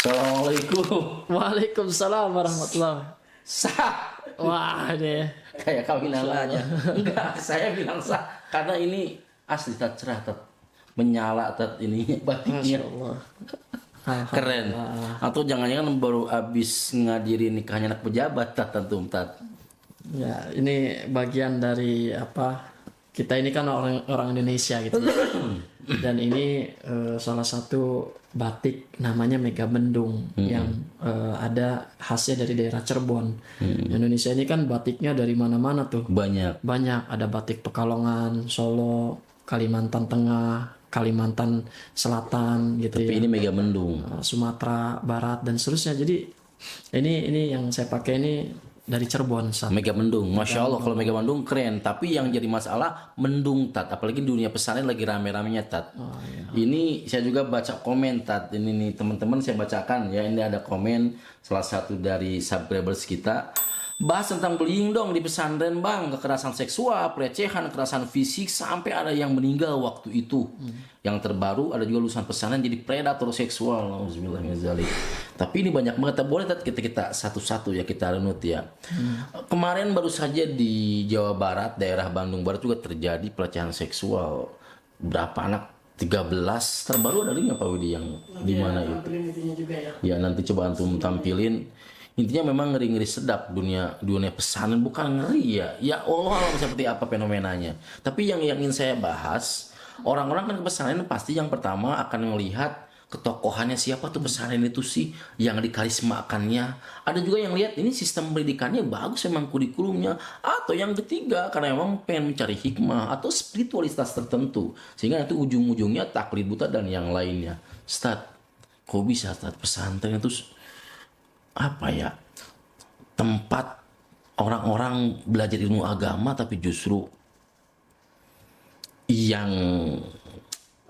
Assalamualaikum. Waalaikumsalam warahmatullahi. Sah. Wah deh. Kayak kawinan aja. Enggak, saya bilang sah karena ini asli tat cerah tat menyala tat ini batiknya. Allah. Keren. Atau jangan-jangan baru habis ngadiri nikahnya anak pejabat tat tentu tat. Ya, ini bagian dari apa? Kita ini kan orang Indonesia gitu. Dan ini salah satu batik namanya Megamendung yang ada khasnya dari daerah Cirebon. Indonesia ini kan batiknya dari mana-mana tuh. Banyak. Banyak, ada batik Pekalongan, Solo, Kalimantan Tengah, Kalimantan Selatan gitu. Tapi ya. ini Megamendung. Sumatera Barat dan seterusnya. Jadi ini yang saya pakai ini dari Cirebon. Megamendung, masya Allah kalau Megamendung keren. Tapi yang jadi masalah mendung tat, apalagi dunia pesantren lagi rame-ramenya tat. Iya. Ini saya juga baca komen tat. Ini nih teman-teman saya bacakan ya. Ini ada komen salah satu dari subscribers kita. Bahas tentang bullying dong di pesantren bang, kekerasan seksual, pelecehan, kekerasan fisik, sampai ada yang meninggal waktu itu. Yang terbaru ada juga lulusan pesantren jadi predator seksual. Alhamdulillah. Tapi ini banyak banget, boleh kita satu-satu ya kita renut ya. Kemarin baru saja di Jawa Barat, daerah Bandung Barat juga terjadi pelecehan seksual. Berapa anak? 13 terbaru ada 5 Pak Widi yang di mana itu? Ya nanti coba antum tampilin. Intinya memang ngeri-ngeri sedap dunia pesantren, bukan ngeri ya. Ya Allah seperti apa fenomenanya. Tapi yang ingin saya bahas, orang-orang kan ke pesantren pasti yang pertama akan melihat ketokohannya siapa tuh pesantren itu sih yang dikarismakannya. Ada juga yang lihat ini sistem pendidikannya bagus memang kurikulumnya. Atau yang ketiga karena memang pengen mencari hikmah atau spiritualitas tertentu. Sehingga nanti ujung-ujungnya taklid buta dan yang lainnya. Ustaz, kok bisa Ustaz pesantren itu apa ya, tempat orang-orang belajar ilmu agama tapi justru yang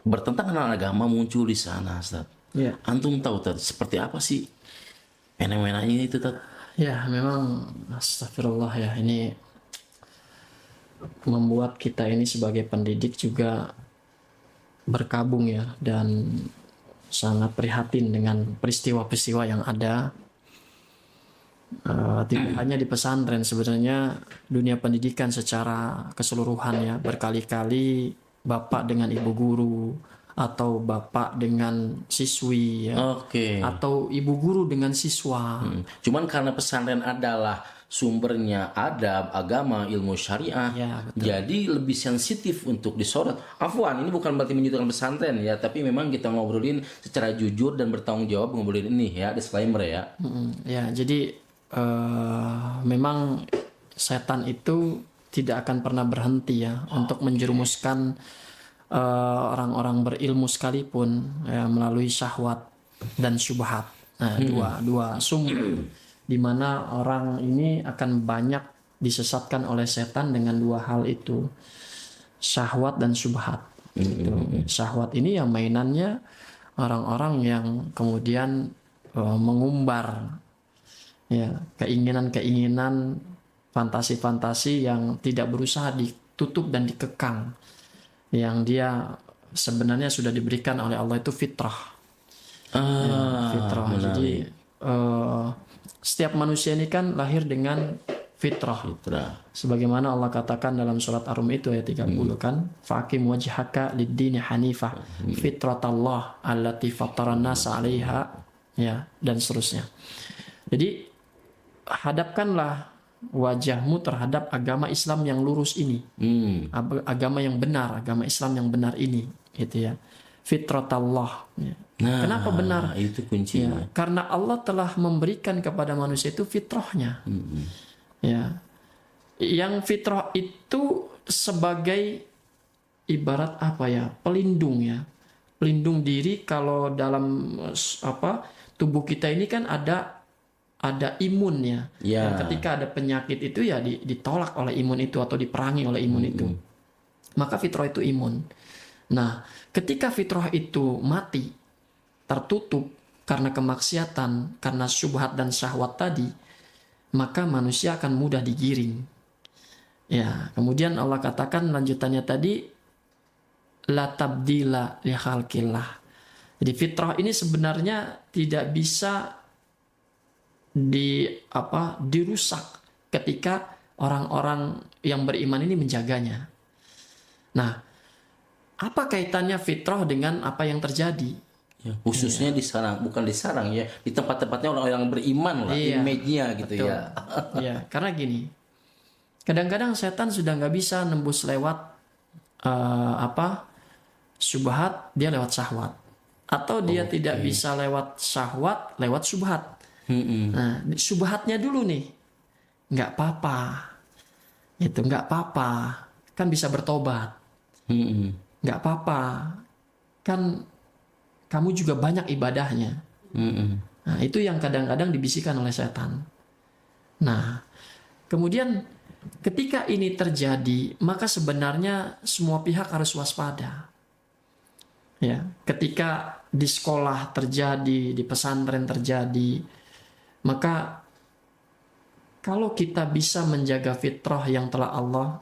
bertentangan dengan agama muncul di sana, Ustaz. Ya. Antum tahu Ustaz, seperti apa sih fenomena ini itu Ustaz? Ya, memang astagfirullah ya, ini membuat kita ini sebagai pendidik juga berkabung ya, dan sangat prihatin dengan peristiwa-peristiwa yang ada. Tidak hanya di pesantren, sebenarnya dunia pendidikan secara keseluruhan ya, berkali-kali bapak dengan ibu guru atau bapak dengan siswi ya, atau ibu guru dengan siswa. Cuman karena pesantren adalah sumbernya adab, agama, ilmu syariah, Ya, betul. jadi lebih sensitif untuk disorot. Afwan, ini bukan berarti menyudutkan pesantren ya, tapi memang kita ngobrolin secara jujur dan bertanggung jawab ngobrolin ini ya, disclaimer ya. Ya, jadi memang setan itu tidak akan pernah berhenti ya untuk menjerumuskan orang-orang berilmu sekalipun ya, melalui syahwat dan syubhat. Nah, dua sumber di mana orang ini akan banyak disesatkan oleh setan dengan dua hal itu, syahwat dan syubhat. Gitu. Syahwat ini yang mainannya orang-orang yang kemudian mengumbar ya keinginan-keinginan, fantasi-fantasi yang tidak berusaha ditutup dan dikekang, yang dia sebenarnya sudah diberikan oleh Allah itu fitrah. Fitrah. Jadi setiap manusia ini kan lahir dengan fitrah. Sebagaimana Allah katakan dalam surat Ar-Rum itu ayat 30 kan, faqim wajhaka lid-dini hanifah fitratallah allati fataran nas 'alaiha ya, dan seterusnya. Jadi hadapkanlah wajahmu terhadap agama Islam yang lurus ini, agama yang benar, agama Islam yang benar ini, gitu ya. Fitratallah. Ya. Nah, kenapa benar? Itu kuncinya. Ya, karena Allah telah memberikan kepada manusia itu fitrahnya. Ya, yang fitrah itu sebagai ibarat apa ya? Pelindung ya, pelindung diri. Kalau dalam tubuh kita ini kan ada imun ya. Dan ketika ada penyakit itu ya ditolak oleh imun itu atau diperangi oleh imun itu. Maka fitrah itu imun. Nah, ketika fitrah itu mati, tertutup karena kemaksiatan, karena syubhat dan syahwat tadi, maka manusia akan mudah digiring. Ya, kemudian Allah katakan lanjutannya tadi, la tabdila li khalqillah. Jadi fitrah ini sebenarnya tidak bisa dirusak ketika orang-orang yang beriman ini menjaganya. Nah, apa kaitannya fitrah dengan apa yang terjadi? Ya, khususnya bukan disarang ya, di tempat-tempatnya orang yang beriman lah, Iya, image-nya gitu betul. ya. Ya, karena gini, kadang-kadang setan sudah nggak bisa nembus lewat syubhat, dia lewat syahwat, atau dia tidak bisa lewat syahwat, lewat syubhat. Nah, syubhatnya dulu nih, nggak apa-apa, itu nggak apa-apa, kan bisa bertobat, nggak apa-apa, kan kamu juga banyak ibadahnya. Nah, itu yang kadang-kadang dibisikkan oleh setan. Nah, kemudian ketika ini terjadi, maka sebenarnya semua pihak harus waspada. Ya, ketika di sekolah terjadi, di pesantren terjadi, maka kalau kita bisa menjaga fitrah yang telah Allah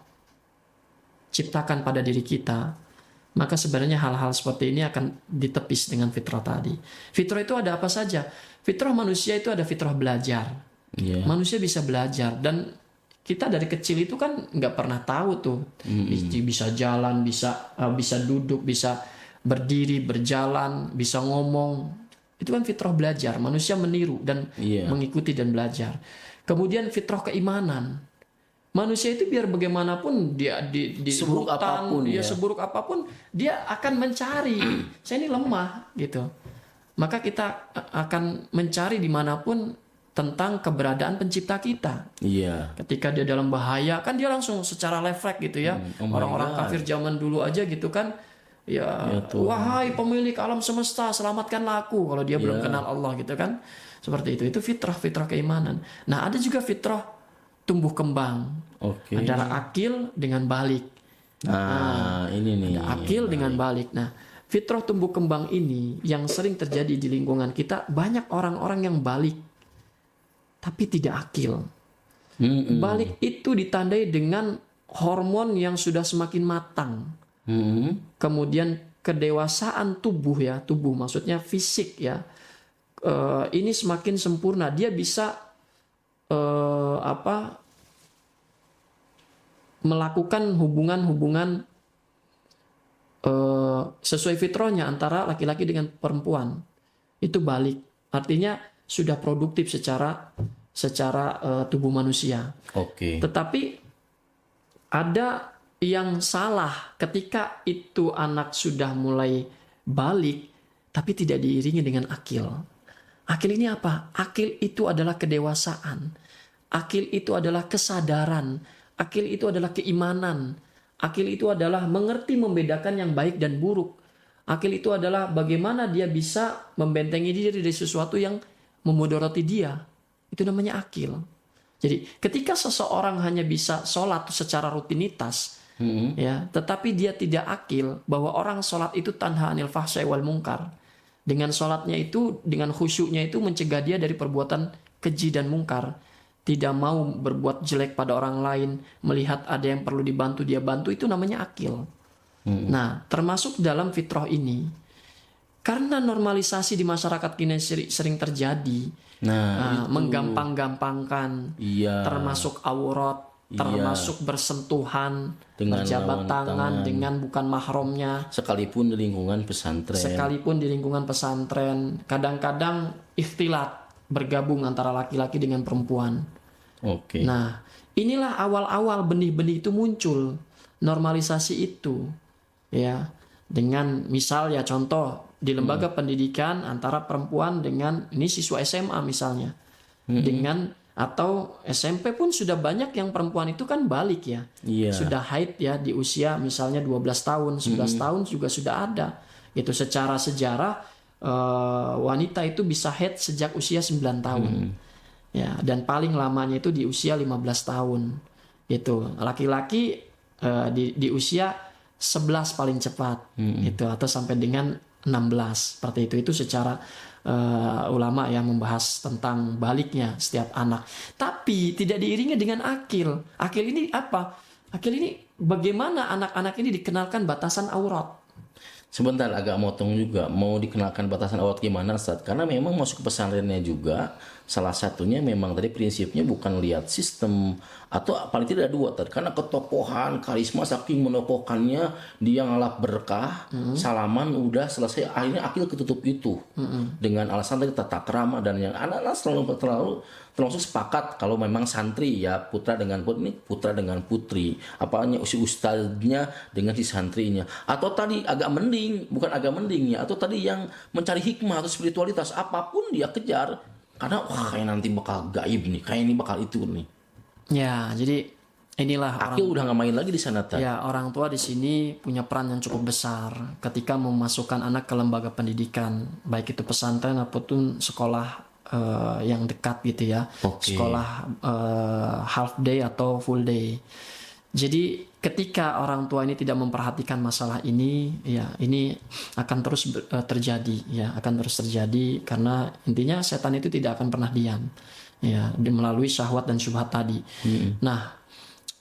ciptakan pada diri kita, maka sebenarnya hal-hal seperti ini akan ditepis dengan fitrah tadi. Fitrah itu ada apa saja? Fitrah manusia itu ada fitrah belajar. Yeah. Manusia bisa belajar, dan kita dari kecil itu kan nggak pernah tahu tuh bisa jalan, bisa duduk, bisa berdiri, berjalan, bisa ngomong. Itu kan fitrah belajar. Manusia meniru dan mengikuti dan belajar. Kemudian fitrah keimanan. Manusia itu biar bagaimanapun dia di seburuk hutan, apapun, dia seburuk apapun, dia akan mencari. Saya ini lemah gitu. Maka kita akan mencari dimanapun tentang keberadaan pencipta kita. Iya. Ketika dia dalam bahaya, kan dia langsung secara refleks gitu ya. Orang-orang kafir zaman dulu aja gitu kan. Ya, wahai pemilik alam semesta, selamatkanlah aku. Kalau dia belum kenal Allah gitu kan. Seperti itu. Itu fitrah keimanan. Nah, ada juga fitrah tumbuh kembang. Antara akil dengan balik. Ini nih. Ada akil dengan balik. Nah, fitrah tumbuh kembang ini yang sering terjadi di lingkungan kita, banyak orang-orang yang balik tapi tidak akil. Balik itu ditandai dengan hormon yang sudah semakin matang. Kemudian kedewasaan tubuh ya, tubuh maksudnya fisik ya. Ini semakin sempurna, dia bisa melakukan hubungan-hubungan sesuai fitrahnya antara laki-laki dengan perempuan. Itu balik, artinya sudah produktif secara tubuh manusia. Tetapi ada yang salah ketika itu anak sudah mulai balik tapi tidak diiringi dengan akil. Akil ini apa? Akil itu adalah kedewasaan. Akil itu adalah kesadaran. Akil itu adalah keimanan. Akil itu adalah mengerti membedakan yang baik dan buruk. Akil itu adalah bagaimana dia bisa membentengi diri dari sesuatu yang memudarati dia. Itu namanya akil. Jadi ketika seseorang hanya bisa sholat secara rutinitas, ya, tetapi dia tidak akil bahwa orang sholat itu tanha anil fahsya'i wal munkar. Dengan sholatnya itu, dengan khusyuknya itu mencegah dia dari perbuatan keji dan mungkar. Tidak mau berbuat jelek pada orang lain, melihat ada yang perlu dibantu, dia bantu, itu namanya akil. Nah, termasuk dalam fitrah ini, karena normalisasi di masyarakat kini sering terjadi, menggampang-gampangkan, termasuk aurat, termasuk bersentuhan, berjabat tangan dengan bukan mahramnya, sekalipun di lingkungan pesantren. Kadang-kadang ikhtilat, bergabung antara laki-laki dengan perempuan. Nah, inilah awal-awal benih-benih itu muncul, normalisasi itu, ya, dengan misal ya contoh di lembaga pendidikan antara perempuan dengan ini siswa SMA misalnya, dengan atau SMP pun sudah banyak yang perempuan itu kan balik ya, sudah haid ya di usia misalnya 12 tahun, 11 tahun juga sudah ada. Itu secara sejarah wanita itu bisa haid sejak usia 9 tahun. Ya, dan paling lamanya itu di usia 15 tahun. Itu laki-laki di usia 11 paling cepat. Itu atau sampai dengan 16 seperti itu. Itu secara ulama yang membahas tentang baliknya setiap anak. Tapi tidak diiringi dengan akil. Akil ini apa? Akil ini bagaimana anak-anak ini dikenalkan batasan aurat. Sebentar, agak motong juga. Mau dikenalkan batasan aurat gimana, Ustaz? Karena memang masuk ke pesantrennya juga, salah satunya memang tadi prinsipnya bukan lihat sistem, atau paling tidak ada dua tadi. Karena ketokohan, karisma saking menokohkannya, dia ngalap berkah, salaman udah selesai, akhirnya akil ketutup itu. Dengan alasan tadi tata krama dan yang anak-anak termasuk sepakat kalau memang santri ya putra dengan putri, apanya si ustadznya dengan si santrinya, atau tadi agak mending, bukan agak mending ya, atau tadi yang mencari hikmah atau spiritualitas apapun dia kejar karena wah kayak nanti bakal gaib nih, kayak ini bakal itu nih. Ya, jadi inilah Akil udah nggak main lagi di sana tadi. ya orang tua di sini punya peran yang cukup besar ketika memasukkan anak ke lembaga pendidikan, baik itu pesantren ataupun sekolah yang dekat gitu ya, sekolah half day atau full day. Jadi ketika orang tua ini tidak memperhatikan masalah ini, ya ini akan terus terjadi, ya akan terus terjadi karena intinya setan itu tidak akan pernah diam, ya melalui syahwat dan syubhat tadi. Nah,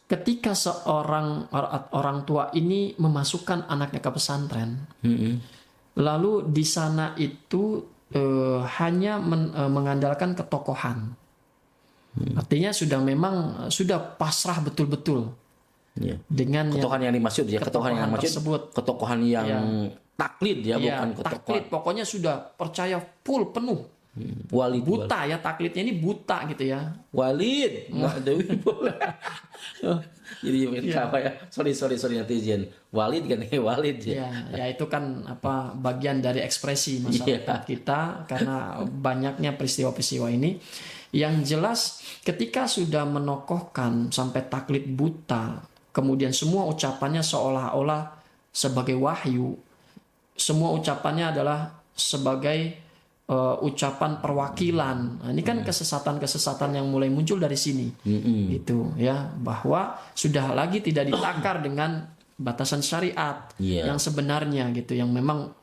ketika seorang orang tua ini memasukkan anaknya ke pesantren, lalu di sana itu hanya mengandalkan ketokohan, artinya sudah pasrah betul-betul dengan ketokohan yang dimaksud ya, ketokohan yang dimaksud tersebut, ketokohan yang taklid ya, bukan ketokohan taklid, pokoknya sudah percaya full penuh. Walid Buta ya, taklidnya ini buta gitu ya. Walid nggak ada jadi apa ya, sorry netizen, Walid kan Walid ya. Ya itu kan apa bagian dari ekspresi masyarakat kita karena banyaknya peristiwa-peristiwa ini. Yang jelas ketika sudah menokohkan sampai taklid buta, kemudian semua ucapannya seolah-olah sebagai wahyu, semua ucapannya adalah sebagai ucapan perwakilan. Nah, ini kan kesesatan-kesesatan yang mulai muncul dari sini. Gitu ya, bahwa sudah lagi tidak ditakar dengan batasan syariat yang sebenarnya gitu, yang memang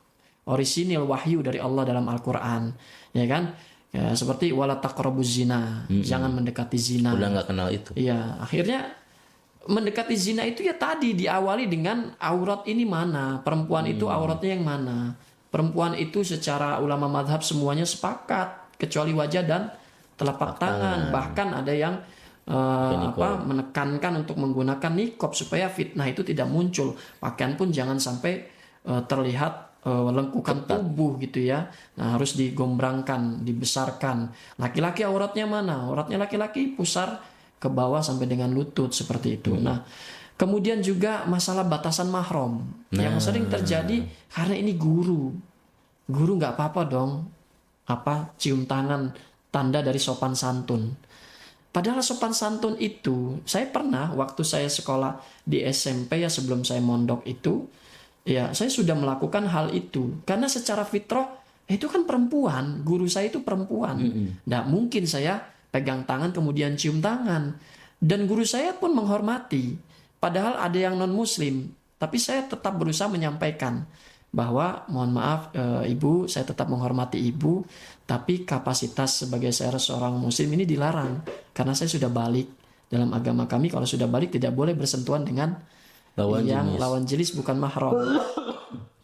orisinil wahyu dari Allah dalam Al-Qur'an, ya kan? Ya, seperti wala taqrabuz zina, jangan mendekati zina. Udah nggak kenal itu. Ya, akhirnya mendekati zina itu ya tadi diawali dengan aurat ini mana, perempuan itu auratnya yang mana. Perempuan itu secara ulama madhab semuanya sepakat kecuali wajah dan telapak tangan. Bahkan ada yang menekankan untuk menggunakan niqab supaya fitnah itu tidak muncul. Pakaian pun jangan sampai terlihat lengkukan tubuh gitu ya. Nah, harus digombrangkan, dibesarkan. Laki-laki auratnya mana? Auratnya laki-laki pusar ke bawah sampai dengan lutut seperti itu. Nah, kemudian juga masalah batasan mahram yang sering terjadi karena ini guru nggak apa-apa dong cium tangan, tanda dari sopan santun. Padahal sopan santun itu saya pernah waktu saya sekolah di SMP ya, sebelum saya mondok itu ya saya sudah melakukan hal itu karena secara fitrah itu kan perempuan, guru saya itu perempuan. Nggak mungkin saya pegang tangan kemudian cium tangan, dan guru saya pun menghormati. Padahal ada yang non muslim, tapi saya tetap berusaha menyampaikan bahwa mohon maaf ibu, saya tetap menghormati ibu, tapi kapasitas sebagai saya seorang muslim ini dilarang karena saya sudah balik. Dalam agama kami kalau sudah balik tidak boleh bersentuhan dengan lawan jenis bukan mahram.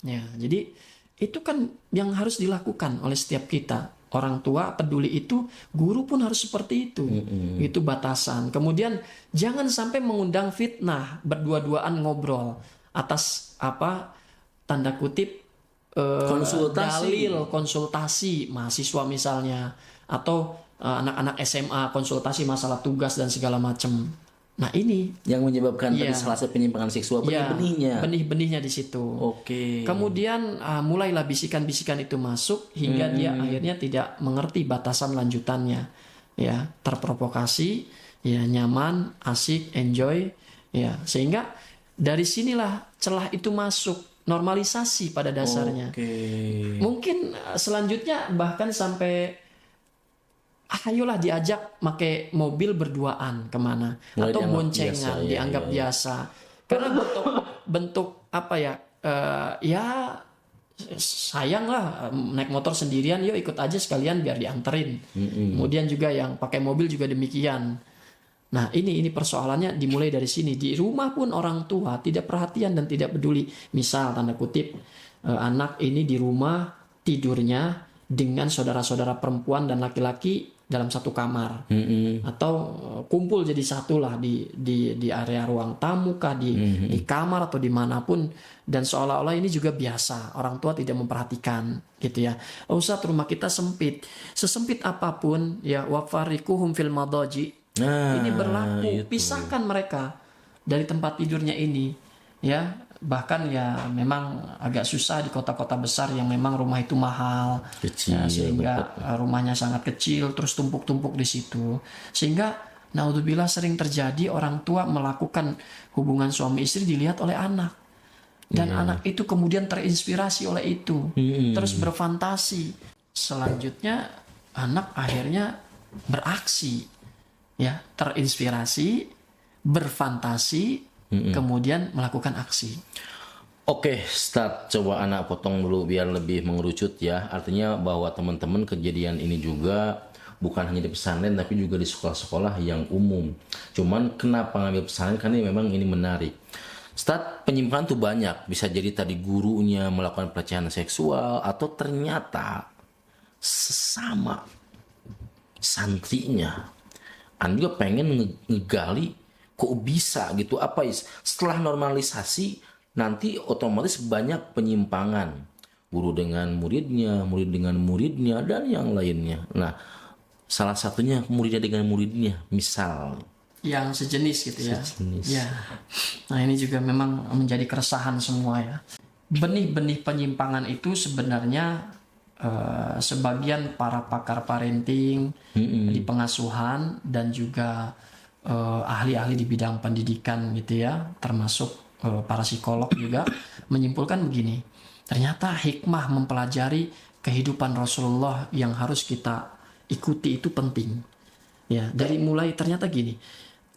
Ya, jadi itu kan yang harus dilakukan oleh setiap kita. Orang tua peduli itu, guru pun harus seperti itu. Itu batasan. Kemudian jangan sampai mengundang fitnah, berdua-duaan ngobrol atas tanda kutip dalil konsultasi mahasiswa misalnya, atau anak-anak SMA konsultasi masalah tugas dan segala macam. Nah, ini yang menyebabkan tadi salah satu penyimpangan seksual, benih-benihnya di situ. Oke. Kemudian mulailah bisikan-bisikan itu masuk hingga dia akhirnya tidak mengerti batasan lanjutannya. Ya, terprovokasi, ya nyaman, asik, enjoy, ya sehingga dari sinilah celah itu masuk, normalisasi pada dasarnya. Mungkin selanjutnya bahkan sampai ayolah diajak pakai mobil berduaan kemana, atau boncengan dianggap biasa. Karena bentuk ya sayanglah naik motor sendirian, yuk ikut aja sekalian biar dianterin. Kemudian juga yang pakai mobil juga demikian. Nah, ini persoalannya dimulai dari sini. Di rumah pun orang tua tidak perhatian dan tidak peduli. Misal tanda kutip anak ini di rumah tidurnya dengan saudara-saudara perempuan dan laki-laki dalam satu kamar, atau kumpul jadi satu lah di area ruang tamu kah, di kamar atau dimanapun, dan seolah-olah ini juga biasa, orang tua tidak memperhatikan gitu ya. Ustaz, rumah kita sempit, sesempit apapun ya, wafariquhum fil madaji, ini berlaku, pisahkan mereka dari tempat tidurnya ini ya. Bahkan ya memang agak susah di kota-kota besar yang memang rumah itu mahal, Kecil, ya, sehingga rumahnya sangat kecil, terus tumpuk-tumpuk di situ, sehingga naudzubillah sering terjadi orang tua melakukan hubungan suami istri dilihat oleh anak, dan anak itu kemudian terinspirasi oleh itu, terus berfantasi. Selanjutnya anak akhirnya beraksi, ya, terinspirasi, berfantasi, kemudian melakukan aksi. Oke, start. Coba anak potong dulu biar lebih mengerucut ya. Artinya bahwa teman-teman kejadian ini juga bukan hanya di pesantren tapi juga di sekolah-sekolah yang umum. Cuman kenapa ngambil pesantren? Karena memang ini menarik. Start, penyimpangan tuh banyak. Bisa jadi tadi gurunya melakukan pelecehan seksual, atau ternyata sesama santrinya Anda juga pengen ngegali kok bisa gitu, apa setelah normalisasi nanti otomatis banyak penyimpangan, guru dengan muridnya, murid dengan muridnya, dan yang lainnya. Nah, salah satunya muridnya dengan muridnya, misal yang sejenis gitu ya. Sejenis. Ya. Nah, ini juga memang menjadi keresahan semua ya. Benih-benih penyimpangan itu sebenarnya sebagian para pakar parenting di pengasuhan dan juga ahli-ahli di bidang pendidikan gitu ya, termasuk para psikolog juga menyimpulkan begini. Ternyata hikmah mempelajari kehidupan Rasulullah yang harus kita ikuti itu penting. Ya, dari mulai ternyata gini.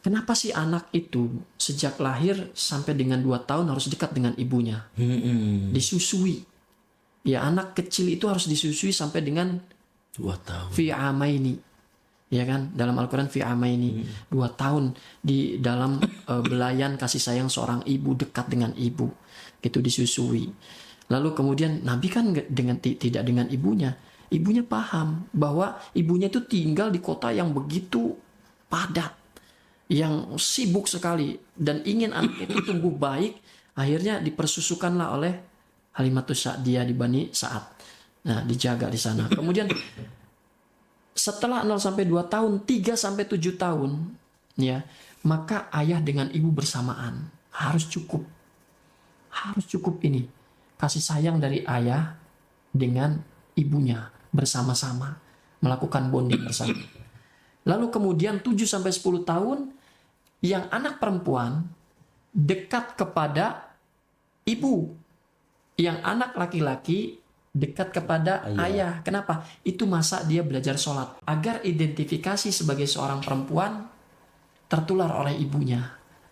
Kenapa sih anak itu sejak lahir sampai dengan 2 tahun harus dekat dengan ibunya? Disusui. Ya, anak kecil itu harus disusui sampai dengan 2 tahun. fi amaini. Ya kan, dalam Al-Quran fi amaini, 2 tahun di dalam belayan kasih sayang seorang ibu, dekat dengan ibu, gitu, disusui. Lalu kemudian Nabi kan tidak dengan ibunya paham bahwa ibunya itu tinggal di kota yang begitu padat, yang sibuk sekali, dan ingin anak itu tumbuh baik. Akhirnya dipersusukanlah oleh Halimatus Sa'diyah di Bani Sa'ad. Nah, dijaga di sana. Kemudian setelah 0 sampai 2 tahun, 3 sampai 7 tahun, ya, maka ayah dengan ibu bersamaan. Harus cukup. Harus cukup ini. Kasih sayang dari ayah dengan ibunya bersama-sama, melakukan bonding bersama. Lalu kemudian 7 sampai 10 tahun, yang anak perempuan dekat kepada ibu. Yang anak laki-laki dekat kepada ayah. Kenapa? Itu masa dia belajar sholat. Agar identifikasi sebagai seorang perempuan tertular oleh ibunya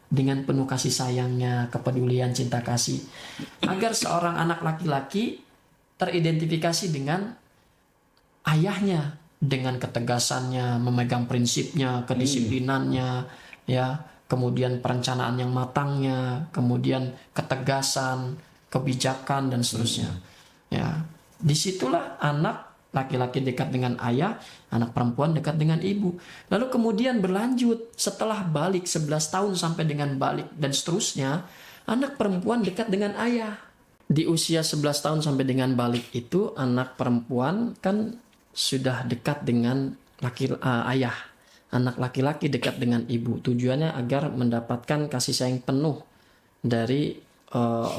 dengan penuh kasih sayangnya, kepedulian, cinta kasih. Agar seorang anak laki-laki teridentifikasi dengan ayahnya, dengan ketegasannya, memegang prinsipnya, kedisiplinannya, ya, kemudian perencanaan yang matangnya, kemudian ketegasan, kebijakan, dan seterusnya. Ya, disitulah anak laki-laki dekat dengan ayah, anak perempuan dekat dengan ibu. Lalu kemudian berlanjut setelah balik 11 tahun sampai dengan balik dan seterusnya, anak perempuan dekat dengan ayah. Di usia 11 tahun sampai dengan balik itu anak perempuan kan sudah dekat dengan ayah. Anak laki-laki dekat dengan ibu. Tujuannya agar mendapatkan kasih sayang penuh dari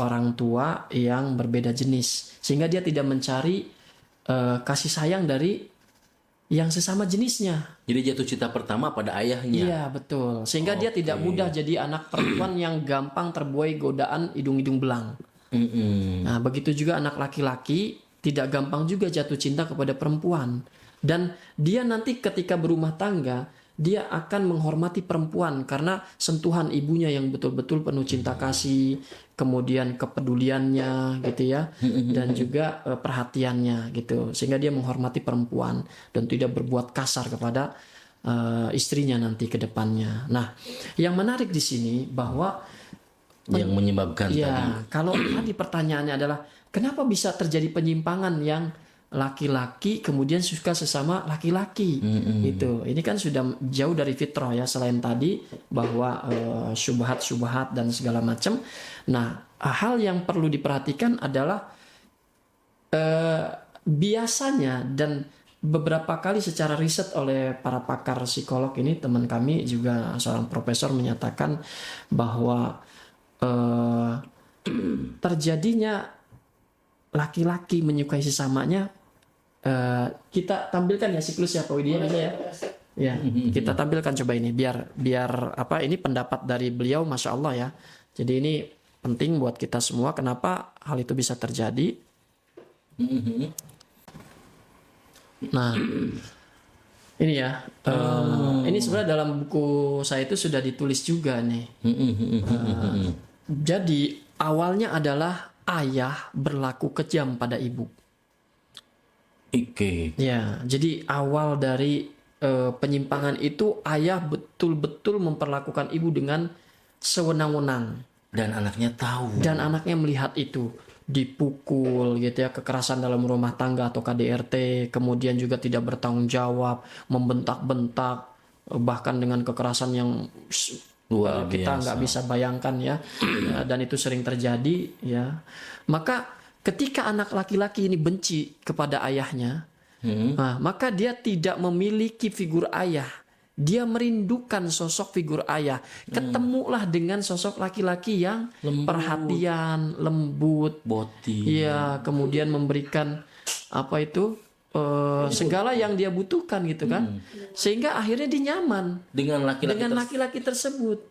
orang tua yang berbeda jenis, sehingga dia tidak mencari kasih sayang dari yang sesama jenisnya. Jadi jatuh cinta pertama pada ayahnya. Iya, betul. Sehingga dia tidak mudah jadi anak perempuan yang gampang terbuai godaan hidung-hidung belang. Nah, begitu juga anak laki-laki tidak gampang juga jatuh cinta kepada perempuan. Dan dia nanti ketika berumah tangga, dia akan menghormati perempuan karena sentuhan ibunya yang betul-betul penuh cinta kasih, kemudian kepeduliannya gitu ya, dan juga perhatiannya gitu, sehingga dia menghormati perempuan dan tidak berbuat kasar kepada istrinya nanti ke depannya. Nah, yang menarik di sini bahwa yang menyebabkan ya, tadi. kalau tadi pertanyaannya adalah kenapa bisa terjadi penyimpangan yang laki-laki kemudian suka sesama laki-laki gitu. Ini kan sudah jauh dari fitrah ya, selain tadi bahwa syubhat-syubhat dan segala macam. Nah, hal yang perlu diperhatikan adalah biasanya dan beberapa kali secara riset oleh para pakar psikolog ini, teman kami juga seorang profesor menyatakan bahwa terjadinya laki-laki menyukai sesamanya, kita tampilkan ya siklusnya Pak Widya aja ya. Ya, kita tampilkan coba ini biar apa, ini pendapat dari beliau, Masya Allah ya. Jadi ini penting buat kita semua, kenapa hal itu bisa terjadi. Nah, ini ya, ini sebenarnya dalam buku saya itu sudah ditulis juga nih. Jadi awalnya adalah ayah berlaku kejam pada ibu. Oke. Ya, jadi awal dari penyimpangan itu ayah betul-betul memperlakukan ibu dengan sewenang-wenang. Dan anaknya tahu. Dan anaknya melihat itu, dipukul gitu ya, kekerasan dalam rumah tangga atau KDRT, kemudian juga tidak bertanggung jawab, membentak-bentak, bahkan dengan kekerasan yang Luar kita biasa. nggak bisa bayangkan ya. Dan itu sering terjadi ya. Maka ketika anak laki-laki ini benci kepada ayahnya, nah, maka dia tidak memiliki figur ayah. Dia merindukan sosok figur ayah. Ketemulah dengan sosok laki-laki yang perhatian, lembut, Boti. ya, kemudian memberikan apa itu segala yang dia butuhkan gitu kan, sehingga akhirnya dia nyaman Dengan laki-laki tersebut.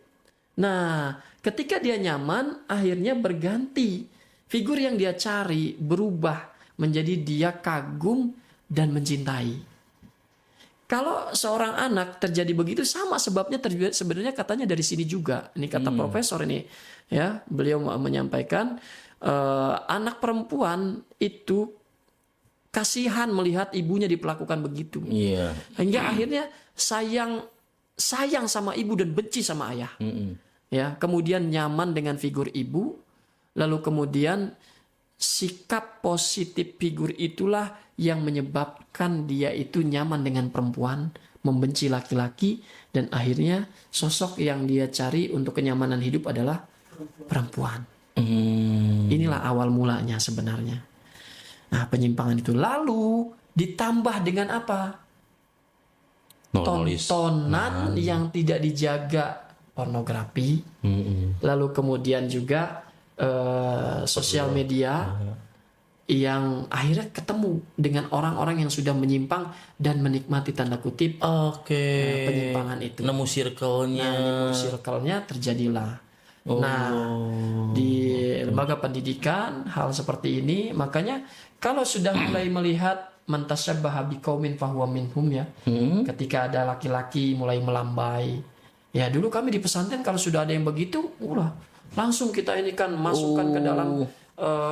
Nah, ketika dia nyaman, akhirnya berganti figur yang dia cari, berubah menjadi dia kagum dan mencintai. Kalau seorang anak terjadi begitu, sama sebabnya terjadi sebenarnya, katanya dari sini juga. Ini kata profesor ini, ya, beliau menyampaikan anak perempuan itu kasihan melihat ibunya diperlakukan begitu, Iya. hingga akhirnya sayang sama ibu dan benci sama ayah. Ya, kemudian nyaman dengan figur ibu, lalu kemudian sikap positif figur itulah yang menyebabkan dia itu nyaman dengan perempuan, membenci laki-laki, dan akhirnya sosok yang dia cari untuk kenyamanan hidup adalah perempuan. Inilah awal mulanya sebenarnya. Nah, penyimpangan itu lalu ditambah dengan apa? Tontonan yang tidak dijaga, pornografi, lalu kemudian juga sosial media yang akhirnya ketemu dengan orang-orang yang sudah menyimpang dan menikmati tanda kutip penyimpangan itu. Nemu circle-nya. Nah, circle-nya terjadilah. Nah, di lembaga pendidikan hal seperti ini, makanya kalau sudah mulai melihat man tasyabbaha biqaumin fahuwa minhum ya. Ketika ada laki-laki mulai melambai. Ya, dulu kami di pesantren kalau sudah ada yang begitu, langsung kita ini kan masukkan ke dalam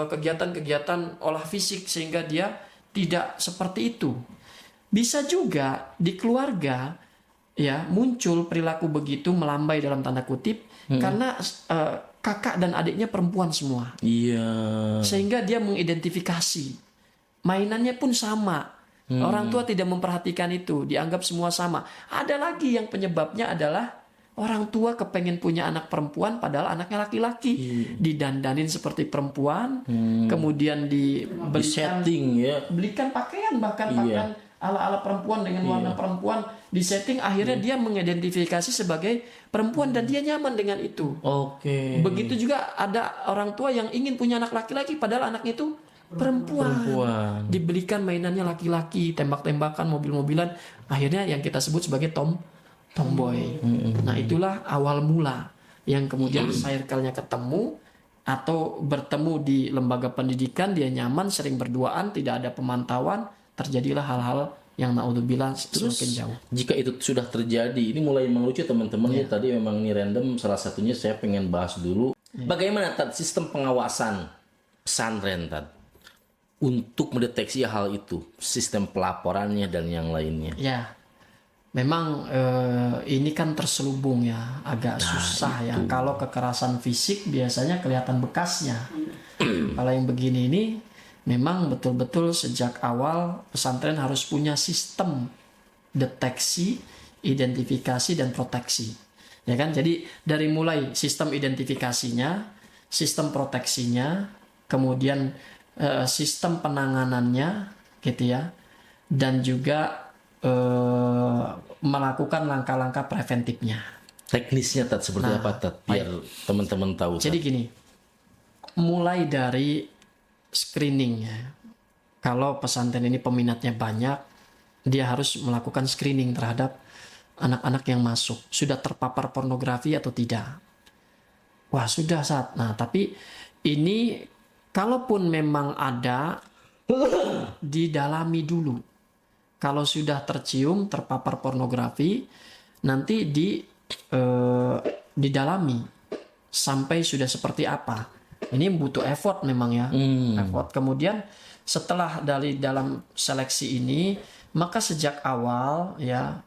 kegiatan-kegiatan olah fisik sehingga dia tidak seperti itu. Bisa juga di keluarga ya muncul perilaku begitu, melambai dalam tanda kutip, karena kakak dan adiknya perempuan semua. Iya. Sehingga dia mengidentifikasi. Mainannya pun sama. Orang tua tidak memperhatikan itu, dianggap semua sama. Ada lagi yang penyebabnya adalah orang tua kepengen punya anak perempuan padahal anaknya laki-laki. Didandanin seperti perempuan, kemudian dibelikan Setting ya. belikan pakaian, bahkan pakaian ala-ala perempuan dengan warna perempuan, di setting, akhirnya dia mengidentifikasi sebagai perempuan dan dia nyaman dengan itu. Oke. Begitu juga ada orang tua yang ingin punya anak laki-laki padahal anaknya itu perempuan. Dibelikan mainannya laki-laki, tembak-tembakan, mobil-mobilan, akhirnya yang kita sebut sebagai tomboy. Nah, itulah awal mula yang kemudian circle-nya ketemu atau bertemu di lembaga pendidikan, dia nyaman, sering berduaan, tidak ada pemantauan, terjadilah hal-hal yang naudzubillah semakin jauh. Jika itu sudah terjadi, ini mulai mengerucut teman-teman ya. Tadi memang ini random, salah satunya saya pengen bahas dulu. Bagaimana sistem pengawasan pesantren untuk mendeteksi hal itu, sistem pelaporannya dan yang lainnya. Ya, memang ini kan terselubung ya, agak susah ya. Kalau kekerasan fisik biasanya kelihatan bekasnya. Kalau yang begini ini memang betul-betul sejak awal pesantren harus punya sistem deteksi, identifikasi dan proteksi. Ya kan? Jadi dari mulai sistem identifikasinya, sistem proteksinya, kemudian sistem penanganannya gitu ya. Dan juga melakukan langkah-langkah preventifnya. Teknisnya Tat seperti apa Tat? Biar teman-teman tahu. Jadi gini, mulai dari screening ya. Kalau pesantren ini peminatnya banyak, dia harus melakukan screening terhadap anak-anak yang masuk. Sudah terpapar pornografi atau tidak? Wah sudah saat. Nah tapi ini kalaupun memang ada, didalami dulu. Kalau sudah tercium terpapar pornografi, nanti didalami sampai sudah seperti apa. Ini butuh effort memang ya, effort. Kemudian setelah dari dalam seleksi ini, maka sejak awal ya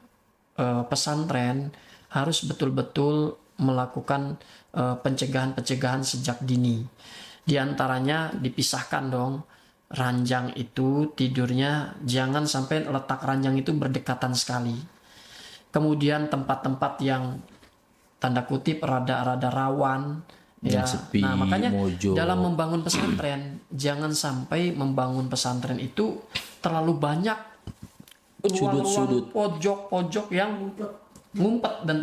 pesantren harus betul-betul melakukan pencegahan-pencegahan sejak dini. Di antaranya dipisahkan dong. Ranjang itu tidurnya jangan sampai letak ranjang itu berdekatan sekali. Kemudian tempat-tempat yang tanda kutip rada-rada rawan ya. Sepi, nah makanya mojo. dalam membangun pesantren jangan sampai membangun pesantren itu terlalu banyak ruang-ruang pojok-pojok yang ngumpet dan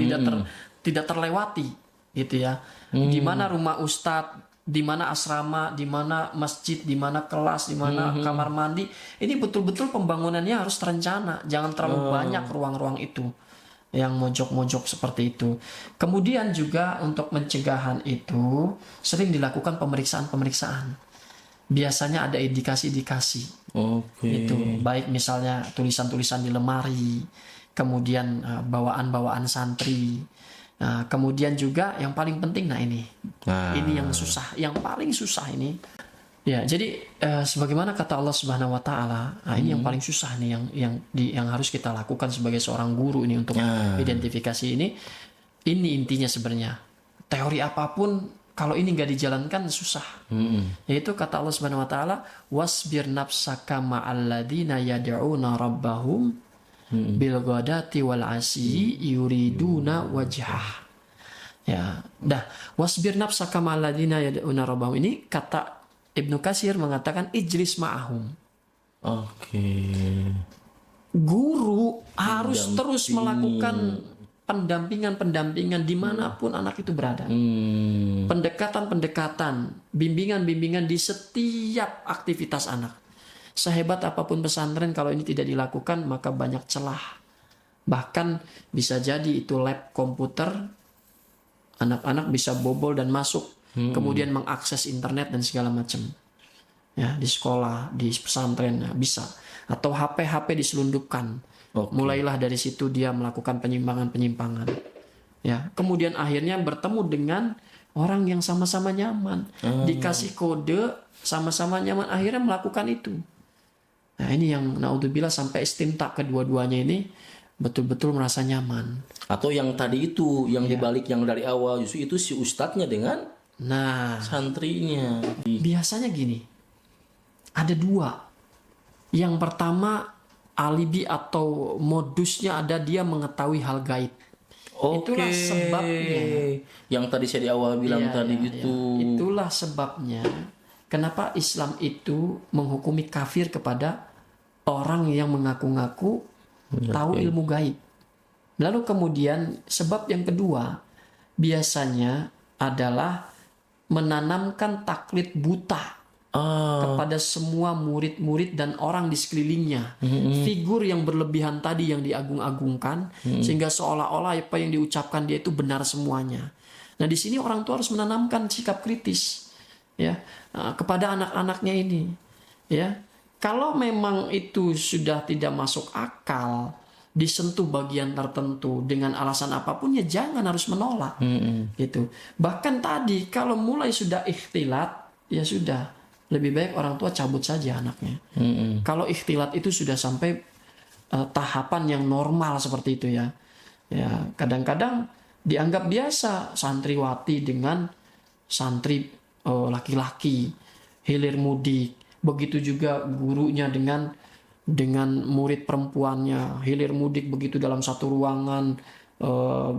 tidak terlewati gitu ya. Di mana rumah ustadz, di mana asrama, di mana masjid, di mana kelas, di mana kamar mandi. Ini betul-betul pembangunannya harus terencana. Jangan terlalu banyak ruang-ruang itu yang mojok-mojok seperti itu. Kemudian juga untuk pencegahan itu sering dilakukan pemeriksaan-pemeriksaan. Biasanya ada indikasi-indikasi. Itu baik misalnya tulisan-tulisan di lemari, kemudian bawaan-bawaan santri. Nah, kemudian juga yang paling penting, ini yang susah, yang paling susah ini. Ya, jadi sebagaimana kata Allah Subhanahu Wa Taala, ini yang paling susah nih, yang harus kita lakukan sebagai seorang guru ini untuk identifikasi ini. Ini intinya sebenarnya. Teori apapun kalau ini nggak dijalankan susah. Yaitu kata Allah Subhanahu Wa Taala, wasbir nafsaka ma'al ladzina yad'una rabbahum bil ghadati wal asyi yuriduna wajhah. Ya, wasbir nafsaka ma'al ladzina yad'una rabbahum, ini kata Ibnu Katsir mengatakan ijlis ma'ahum. Guru harus terus melakukan pendampingan dimanapun anak itu berada. Pendekatan, bimbingan di setiap aktivitas anak. Sehebat apapun pesantren, kalau ini tidak dilakukan maka banyak celah. Bahkan bisa jadi itu lab komputer, anak-anak bisa bobol dan masuk, kemudian mengakses internet dan segala macam. Ya, di sekolah, di pesantren bisa. Atau HP diselundupkan. Mulailah dari situ dia melakukan penyimpangan. Ya, kemudian akhirnya bertemu dengan orang yang sama-sama nyaman, dikasih kode, sama-sama nyaman, akhirnya melakukan itu. Nah ini yang naudzubillah sampai istimta kedua-duanya ini betul-betul merasa nyaman. Atau yang tadi itu, yang dibalik yang dari awal justru itu si ustadznya dengan santrinya. Biasanya gini, ada dua. Yang pertama alibi atau modusnya ada dia mengetahui hal gaib. Itulah sebabnya. Yang tadi saya di awal bilang gitu. Itulah sebabnya kenapa Islam itu menghukumi kafir kepada orang yang mengaku-ngaku tahu ilmu gaib. Lalu kemudian sebab yang kedua biasanya adalah menanamkan taklid buta kepada semua murid-murid dan orang di sekelilingnya. Figur yang berlebihan tadi yang diagung-agungkan sehingga seolah-olah apa yang diucapkan dia itu benar semuanya. Nah di sini orang tua harus menanamkan sikap kritis ya kepada anak-anaknya ini. Ya, kalau memang itu sudah tidak masuk akal, disentuh bagian tertentu dengan alasan apapun ya jangan harus menolak. Gitu. Bahkan tadi kalau mulai sudah ikhtilat ya sudah. Lebih baik orang tua cabut saja anaknya. Kalau ikhtilat itu sudah sampai tahapan yang normal seperti itu ya. Ya, kadang-kadang dianggap biasa santriwati dengan santri laki-laki, hilir mudik. Begitu juga gurunya dengan murid perempuannya, hilir mudik begitu dalam satu ruangan,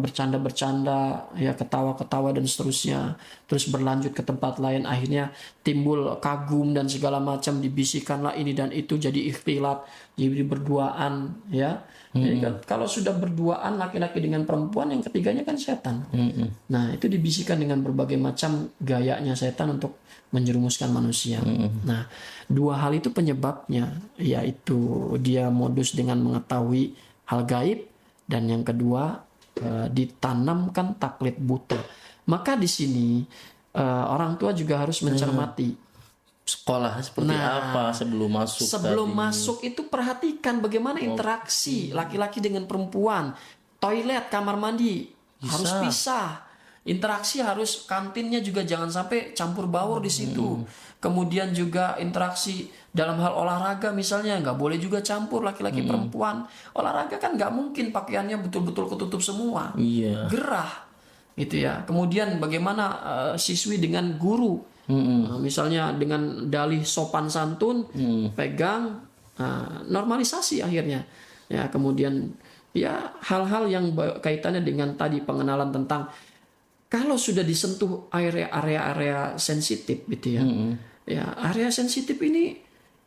bercanda-bercanda, ya ketawa-ketawa dan seterusnya. Terus berlanjut ke tempat lain, akhirnya timbul kagum dan segala macam, dibisikkanlah ini dan itu, jadi ikhtilat, jadi berduaan, ya. Jadi kan, kalau sudah berduaan laki-laki dengan perempuan, yang ketiganya kan setan. Nah, itu dibisikkan dengan berbagai macam gayanya setan untuk menjerumuskan manusia. Nah, dua hal itu penyebabnya, yaitu dia modus dengan mengetahui hal gaib, dan yang kedua ditanamkan taklid buta. Maka di sini orang tua juga harus mencermati Sekolah seperti apa sebelum masuk sebelum tadi? masuk itu, perhatikan bagaimana interaksi laki-laki dengan perempuan. Toilet, kamar mandi harus pisah. Interaksi harus, kantinnya juga jangan sampai campur baur di situ. Kemudian juga interaksi dalam hal olahraga misalnya, nggak boleh juga campur laki-laki perempuan. Olahraga kan nggak mungkin pakaiannya betul-betul ketutup semua. Iya. Gerah gitu ya. Kemudian bagaimana siswi dengan guru. Misalnya dengan dalih sopan santun, pegang, normalisasi akhirnya. Ya, kemudian ya hal-hal yang kaitannya dengan tadi pengenalan tentang kalau sudah disentuh area-area sensitif gitu ya. Ya, area sensitif ini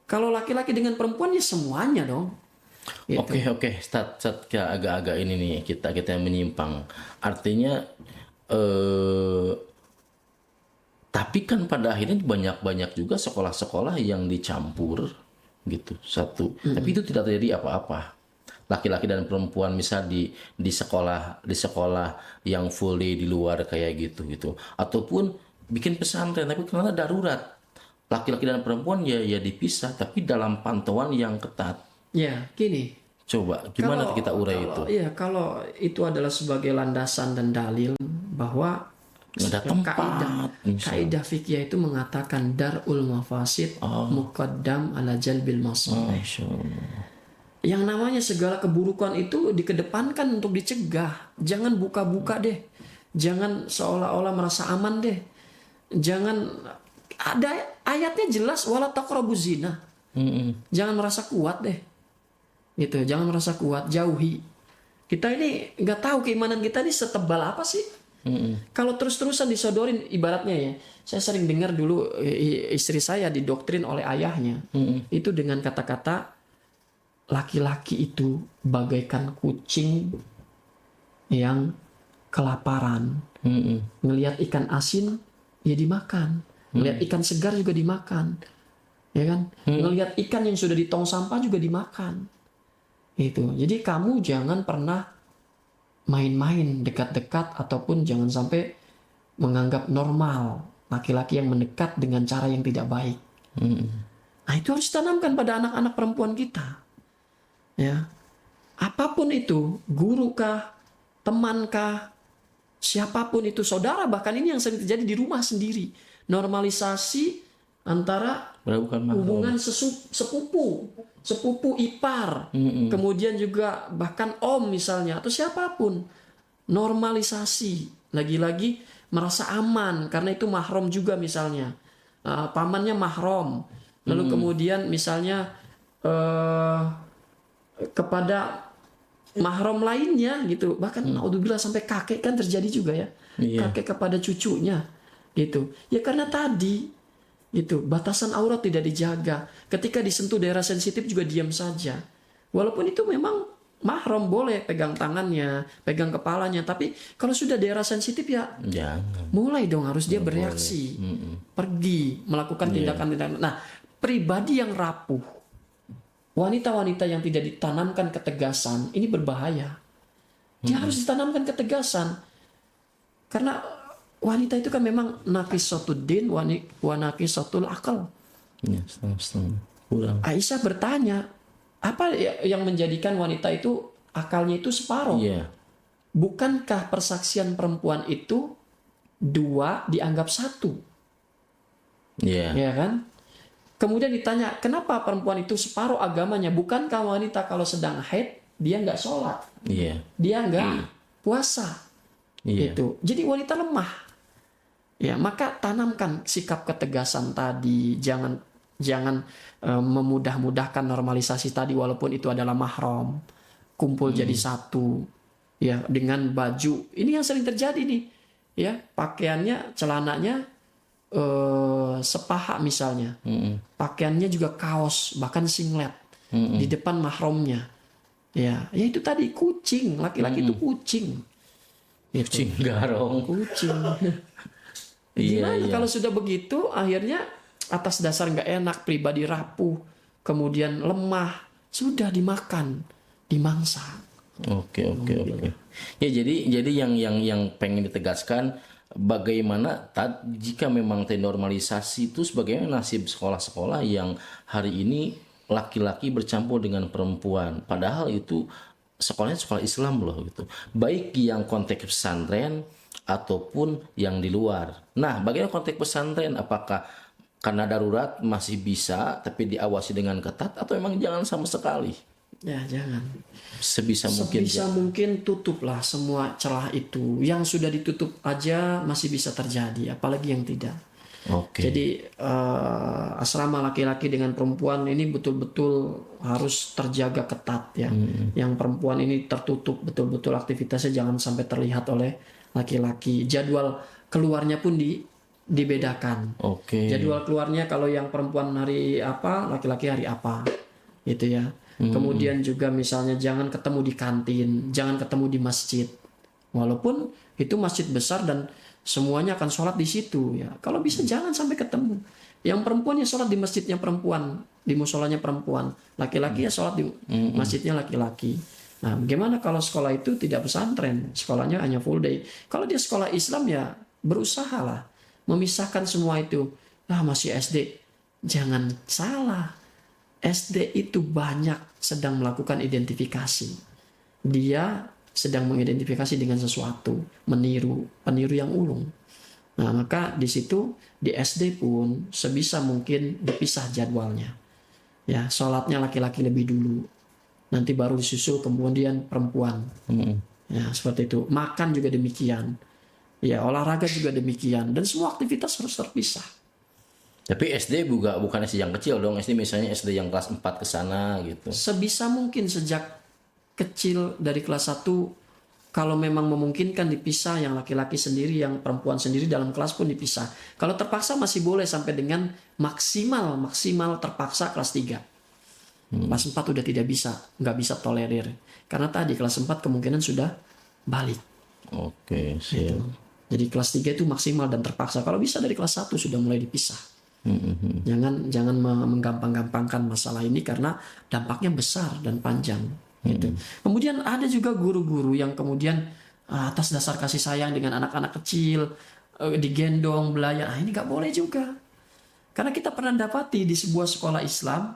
kalau laki-laki dengan perempuan ya semuanya dong. Gitu. Oke, Stat agak-agak ini nih kita yang menyimpang. Artinya tapi kan pada akhirnya banyak juga sekolah-sekolah yang dicampur gitu, satu. Tapi itu tidak terjadi apa-apa. Laki-laki dan perempuan misal di sekolah yang full day di luar kayak gitu. Ataupun bikin pesantren tapi ternyata darurat. Laki-laki dan perempuan ya dipisah tapi dalam pantauan yang ketat. Ya, gini. Coba gimana kita urai itu? Iya, kalau itu adalah sebagai landasan dan dalil bahwa Ada tempat. kaidah fikih itu mengatakan darul mafasid muqaddam ala jalbil masalih. Masya Allah. Yang namanya segala keburukan itu dikedepankan untuk dicegah. Jangan buka-buka deh. Jangan seolah-olah merasa aman deh. Jangan, ada ayatnya jelas wala taqrabuz zina. Jangan merasa kuat deh. Gitu, jangan merasa kuat, jauhi. Kita ini nggak tahu keimanan kita ini setebal apa sih. Kalau terus-terusan disodorin, ibaratnya ya, saya sering dengar dulu istri saya didoktrin oleh ayahnya, itu dengan kata-kata laki-laki itu bagaikan kucing yang kelaparan, ngelihat ikan asin ya dimakan, ngelihat ikan segar juga dimakan, ya kan, ngelihat ikan yang sudah di tong sampah juga dimakan. Itu, jadi kamu jangan pernah main-main dekat-dekat, ataupun jangan sampai menganggap normal laki-laki yang mendekat dengan cara yang tidak baik. Nah, itu harus ditanamkan pada anak-anak perempuan kita. Ya, apapun itu, guru kah, teman kah, siapapun itu, saudara, bahkan ini yang sering terjadi di rumah sendiri. Normalisasi antara hubungan sepupu ipar, kemudian juga bahkan om misalnya, atau siapapun. Normalisasi, lagi-lagi merasa aman karena itu mahram juga misalnya, pamannya mahram, lalu kemudian misalnya kepada mahram lainnya gitu, bahkan naudzubillah sampai kakek kan terjadi juga ya, kakek kepada cucunya gitu ya, karena tadi gitu, batasan aurat tidak dijaga. Ketika disentuh daerah sensitif juga diam saja. Walaupun itu memang mahram, boleh pegang tangannya, pegang kepalanya, tapi kalau sudah daerah sensitif ya jangan. Mulai dong harus dia bereaksi. Pergi melakukan tindakan-tindakan. Nah, pribadi yang rapuh, wanita-wanita yang tidak ditanamkan ketegasan, ini berbahaya. Dia harus ditanamkan ketegasan. Karena wanita itu kan memang naqisatud din wa naqisatul akal. Ya, setengah-setengah. Kurang. Aisyah bertanya, apa yang menjadikan wanita itu akalnya itu separuh? Iya. Bukankah persaksian perempuan itu 2 dianggap 1? Iya. Ya kan? Kemudian ditanya, kenapa perempuan itu separuh agamanya? Bukankah wanita kalau sedang haid, dia nggak sholat, Iya. dia nggak puasa. Iya. Itu. Jadi wanita lemah. Ya, maka tanamkan sikap ketegasan tadi, jangan memudah-mudahkan normalisasi tadi walaupun itu adalah mahram. Kumpul jadi satu. Ya, dengan baju. Ini yang sering terjadi nih. Ya, pakaiannya, celananya sepaha misalnya. Pakaiannya juga kaos, bahkan singlet. Di depan mahramnya. Ya, itu tadi kucing, laki-laki itu kucing. Kucing garong. Kucing. Iya, Gimana kalau sudah begitu akhirnya atas dasar nggak enak, pribadi rapuh, kemudian lemah, sudah dimakan, dimangsa. Oke. Ya, jadi yang pengen ditegaskan bagaimana jika memang normalisasi itu sebagaimana nasib sekolah-sekolah yang hari ini laki-laki bercampur dengan perempuan, padahal itu sekolahnya sekolah Islam loh gitu. Baik yang konteks pesantren ataupun yang di luar. Nah, bagaimana konteks pesantren? Apakah karena darurat masih bisa tapi diawasi dengan ketat atau memang jangan sama sekali? Ya, jangan. Sebisa mungkin. Sebisa mungkin tutuplah semua celah itu. Yang sudah ditutup aja masih bisa terjadi, apalagi yang tidak. Oke. Jadi asrama laki-laki dengan perempuan ini betul-betul harus terjaga ketat ya. Yang perempuan ini tertutup betul-betul, aktivitasnya jangan sampai terlihat oleh laki-laki. Jadwal keluarnya pun dibedakan. Oke. Jadwal keluarnya kalau yang perempuan hari apa, laki-laki hari apa, gitu ya. Kemudian juga misalnya jangan ketemu di kantin, jangan ketemu di masjid. Walaupun itu masjid besar dan semuanya akan sholat di situ ya. Kalau bisa jangan sampai ketemu. Yang perempuan ya sholat di masjidnya perempuan, di musolanya perempuan. Laki-laki ya sholat di masjidnya laki-laki. Nah, bagaimana kalau sekolah itu tidak pesantren, sekolahnya hanya full day. Kalau dia sekolah Islam ya berusahalah memisahkan semua itu. Masih SD, jangan salah. SD itu banyak sedang melakukan identifikasi. Dia sedang mengidentifikasi dengan sesuatu, peniru yang ulung. Nah, maka di situ di SD pun sebisa mungkin dipisah jadwalnya. Ya, sholatnya laki-laki lebih dulu. Nanti baru disusul kemudian perempuan. Ya, seperti itu. Makan juga demikian. Ya, olahraga juga demikian. Dan semua aktivitas harus terpisah. Tapi SD juga bukan SD yang kecil dong. SD misalnya SD yang kelas 4 ke sana gitu. Sebisa mungkin sejak kecil dari kelas 1 kalau memang memungkinkan dipisah, yang laki-laki sendiri, yang perempuan sendiri, dalam kelas pun dipisah. Kalau terpaksa masih boleh sampai dengan maksimal terpaksa kelas 3. Kelas 4 udah tidak bisa, nggak bisa tolerir. Karena tadi kelas 4 kemungkinan sudah balik. Oke, siap. Jadi kelas 3 itu maksimal dan terpaksa. Kalau bisa dari kelas 1 sudah mulai dipisah. Jangan menggampang-gampangkan masalah ini karena dampaknya besar dan panjang. Gitu. Kemudian ada juga guru-guru yang kemudian atas dasar kasih sayang dengan anak-anak kecil digendong, belajar. Ini nggak boleh juga. Karena kita pernah dapati di sebuah sekolah Islam,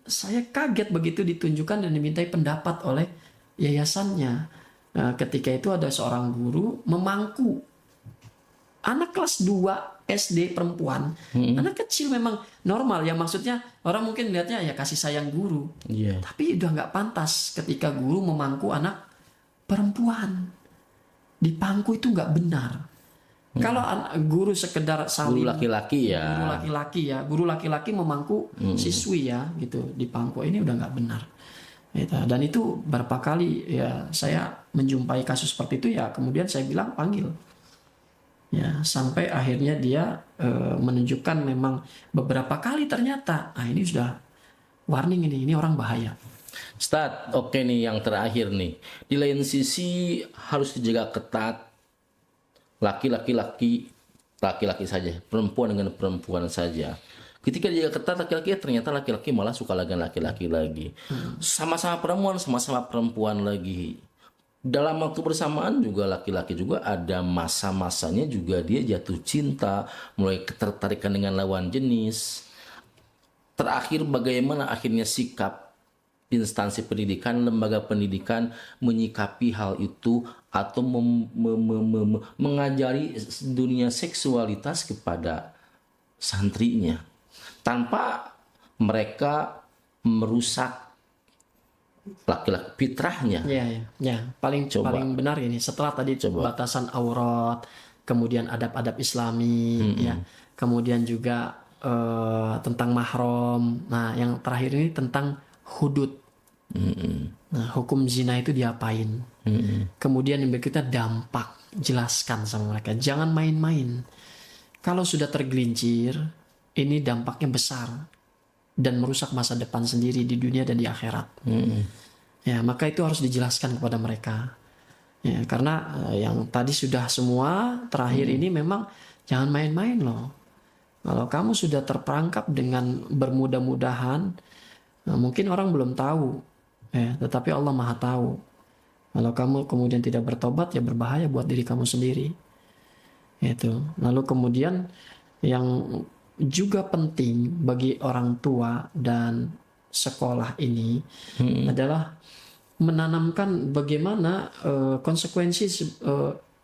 saya kaget begitu ditunjukkan dan dimintai pendapat oleh yayasannya. Ketika itu ada seorang guru memangku anak kelas 2 SD perempuan, anak kecil memang normal ya, maksudnya orang mungkin lihatnya ya kasih sayang guru, tapi udah nggak pantas ketika guru memangku anak perempuan, dipangku itu nggak benar. Kalau guru sekedar saling, Guru laki-laki ya. guru laki-laki memangku siswi ya gitu, dipangku, ini udah nggak benar. Dan itu berapa kali ya saya menjumpai kasus seperti itu ya, kemudian saya bilang panggil. Ya, sampai akhirnya dia menunjukkan memang beberapa kali ternyata, ini sudah warning, ini orang bahaya. Ustadz, oke nih yang terakhir nih. Di lain sisi harus dijaga ketat laki-laki saja, perempuan dengan perempuan saja. Ketika dijaga ketat laki-laki, ternyata laki-laki malah suka dengan laki-laki lagi. Sama-sama perempuan lagi. Dalam waktu bersamaan juga laki-laki juga ada masa-masanya juga dia jatuh cinta, mulai ketertarikan dengan lawan jenis. Terakhir bagaimana akhirnya sikap instansi pendidikan, lembaga pendidikan menyikapi hal itu atau mengajari dunia seksualitas kepada santrinya. tanpa mereka merusak laki-laki fitrahnya. Ya. Paling benar ini. Setelah tadi batasan aurat, kemudian adab-adab Islami, ya, kemudian juga tentang mahram. Nah, yang terakhir ini tentang hudud. Nah, hukum zina itu diapain? Kemudian yang berikutnya dampak, jelaskan sama mereka. Jangan main-main. Kalau sudah tergelincir, ini dampaknya besar dan merusak masa depan sendiri di dunia dan di akhirat. Ya, maka itu harus dijelaskan kepada mereka. Ya, karena yang tadi sudah semua, terakhir ini memang jangan main-main loh. Kalau kamu sudah terperangkap dengan bermudah-mudahan, mungkin orang belum tahu, ya, tetapi Allah Maha tahu. Kalau kamu kemudian tidak bertobat, ya berbahaya buat diri kamu sendiri. Itu. Lalu kemudian yang juga penting bagi orang tua dan sekolah ini adalah menanamkan bagaimana konsekuensi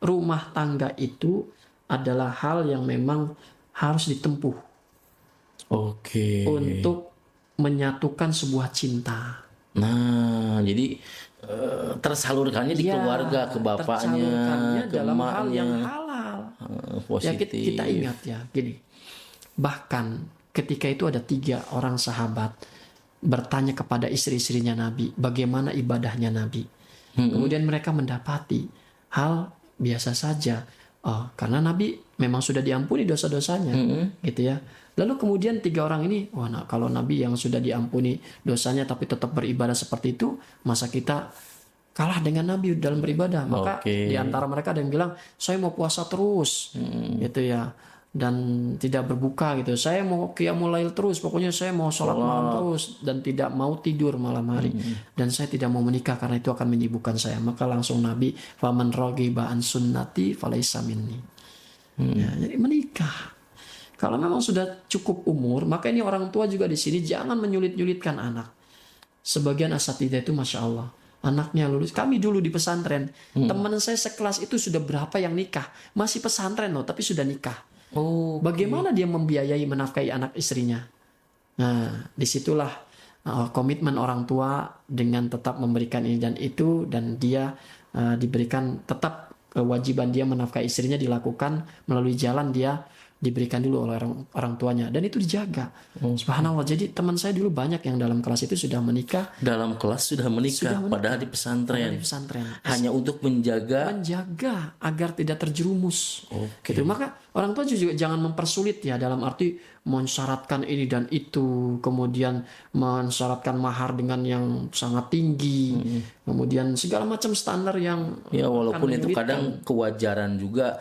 rumah tangga itu adalah hal yang memang harus ditempuh untuk menyatukan sebuah cinta. Nah, jadi tersalurkannya di keluarga, ke bapaknya, ke dalam hal emaknya. yang halal. Ya, Positif. kita ingat ya, gini. Bahkan ketika itu ada 3 orang sahabat bertanya kepada istri-istrinya Nabi, bagaimana ibadahnya Nabi. Kemudian mereka mendapati hal biasa saja. Karena Nabi memang sudah diampuni dosa-dosanya, gitu ya. Lalu kemudian 3 orang ini, nah, kalau Nabi yang sudah diampuni dosanya tapi tetap beribadah seperti itu, masa kita kalah dengan Nabi dalam beribadah? Maka di antara mereka ada yang bilang, saya mau puasa terus, gitu ya, dan tidak berbuka gitu. Saya mau qiyamul lail terus, pokoknya saya mau sholat malam terus dan tidak mau tidur malam hari. Dan saya tidak mau menikah karena itu akan menyibukkan saya. Maka langsung Nabi, faman raghiba an sunnati falaisa minni. Ya, jadi menikah. Kalau memang sudah cukup umur, maka ini orang tua juga di sini jangan menyulit-nyulitkan anak. Sebagian asatidzah itu masya Allah, anaknya lulus. Kami dulu di pesantren, teman saya sekelas itu sudah berapa yang nikah, masih pesantren loh, tapi sudah nikah. Bagaimana dia membiayai menafkahi anak istrinya? Nah, disitulah komitmen orang tua dengan tetap memberikan ini dan itu, dan dia diberikan tetap kewajiban dia menafkahi istrinya dilakukan melalui jalan dia diberikan dulu oleh orang tuanya, dan itu dijaga. Subhanallah. Jadi teman saya dulu banyak yang dalam kelas itu sudah menikah. Dalam kelas sudah menikah. Padahal di pesantren. Hanya untuk menjaga agar tidak terjerumus. Gitu. Maka orang tua juga jangan mempersulit ya, dalam arti mensyaratkan ini dan itu, kemudian mensyaratkan mahar dengan yang sangat tinggi, kemudian segala macam standar yang walaupun itu kadang kewajaran juga.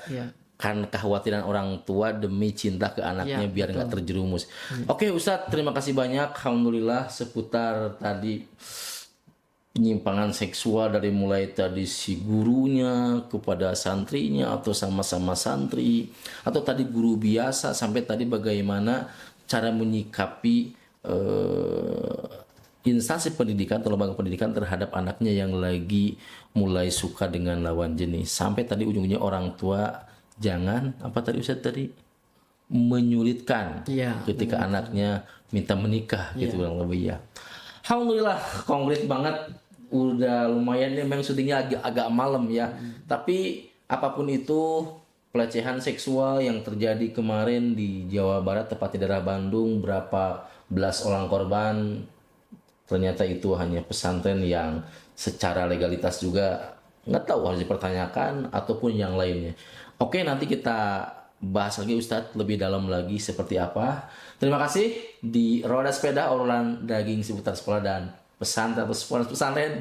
Kan kekhawatiran orang tua demi cinta ke anaknya biar nggak terjerumus. Oke Ustadz, terima kasih banyak. Alhamdulillah seputar tadi penyimpangan seksual dari mulai tadi si gurunya kepada santrinya atau sama-sama santri, atau tadi guru biasa, sampai tadi bagaimana cara menyikapi instansi pendidikan atau lembaga pendidikan terhadap anaknya yang lagi mulai suka dengan lawan jenis, sampai tadi ujungnya orang tua jangan menyulitkan ketika anaknya minta menikah gitu lebih ya. Alhamdulillah konkret banget, udah lumayan nih, memang syutingnya agak malam ya. Tapi apapun itu, pelecehan seksual yang terjadi kemarin di Jawa Barat, tepat di daerah Bandung, berapa belas orang korban, ternyata itu hanya pesantren yang secara legalitas juga nggak tahu harus dipertanyakan ataupun yang lainnya. Oke, nanti kita bahas lagi Ustadz lebih dalam lagi seperti apa. Terima kasih di Roda Sepeda, obrolan daging seputar sekolah dan pesantren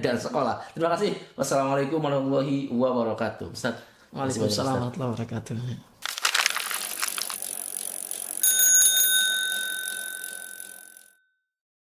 dan sekolah. Terima kasih. Wassalamualaikum warahmatullahi wabarakatuh. Ustadz. Waalaikumsalam warahmatullahi wabarakatuh.